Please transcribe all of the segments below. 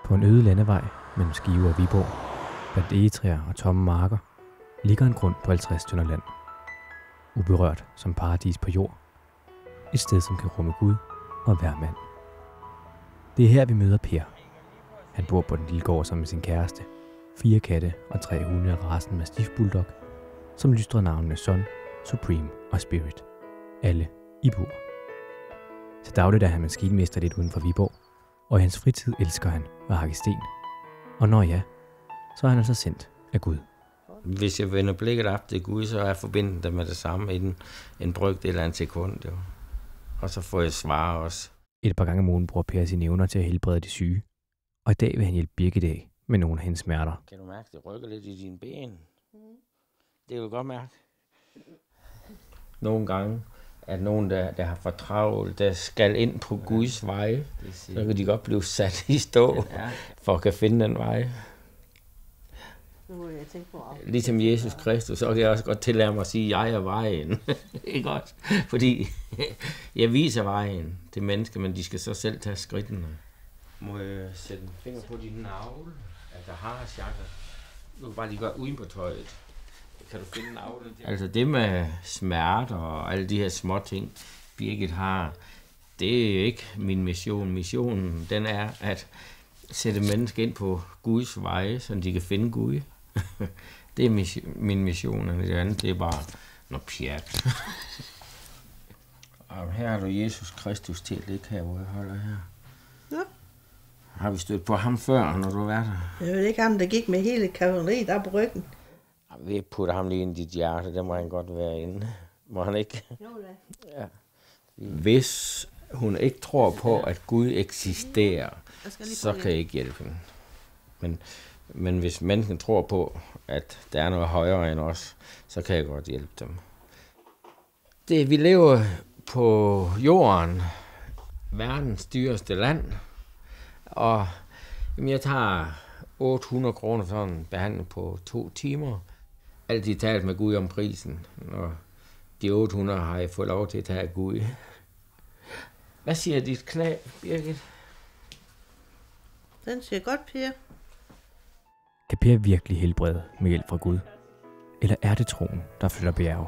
På en øde landevej mellem Skive og Viborg, blandt egetræer og tomme marker, ligger en grund på 50 tønder land. Uberørt som paradis på jord. Et sted, som kan rumme Gud og hver mand. Det er her, vi møder Per. Han bor på den lille gård sammen med sin kæreste, 4 katte og 3 hunde af racen Mastiff Bulldog, som lystrer navnene Sun, Supreme og Spirit. Alle i bur. Til dagligt er han maskinmester lidt uden for Viborg, og i hans fritid elsker han at hakke sten. Og når ja, så er han altså sendt af Gud. Hvis jeg vender blikket op til Gud, så er jeg forbindet det med det samme inden en brøkdel af en sekund. Jo. Og så får jeg svar også. Et par gange om ugen bruger Per sine evner til at helbrede de syge. Og i dag vil han hjælpe Birgit af med nogle af hendes smerter. Kan du mærke, det rykker lidt i dine ben? Det vil du godt mærke. Nogle gange, at nogen, der har for travlt, der skal ind på Guds vej, så kan de godt blive sat i stå, for at kan finde den vej. Ligesom Jesus Kristus, så kan jeg også godt tillade mig at sige, at jeg er vejen. Ikke også? Fordi jeg viser vejen til mennesker, men de skal så selv tage skridtene. Må jeg sætte en finger på din navle? Der har sjakker. Du kan bare lige gøre uden på tøjet. Kan du finde navlen? Altså det med smerter og alle de her små ting, Birgit har, det er ikke min mission. Missionen, den er at sætte mennesker ind på Guds veje, så de kan finde Gud. Det er min mission, og det andet, det er bare noget pjat. Og her har du Jesus Kristus til at ligge her, hvor jeg holder her. Ja. Har vi stødt på ham før, når du har været her? Det var ikke ham, der gik med hele kavaleriet op på ryggen. Vi putter ham lige ind i dit hjerte, der må han godt være inde. Må han ikke? Jo da. Ja. Hvis hun ikke tror på, at Gud eksisterer, så kan jeg ikke hjælpe hende. Men hvis mennesken tror på, at der er noget højere end os, så kan jeg godt hjælpe dem. Vi lever på jorden, verdens dyreste land, og jeg tager 800 kroner for en behandling på 2 timer. Altid talt med Gud om prisen, og de 800 har jeg fået lov til at tage Gud. Hvad siger dit knæ, Birgit? Den siger godt, Per. Kan Per virkelig helbrede med hjælp fra Gud? Eller er det troen, der flytter bjerge?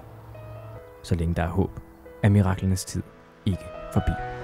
Så længe der er håb, er miraklernes tid ikke forbi.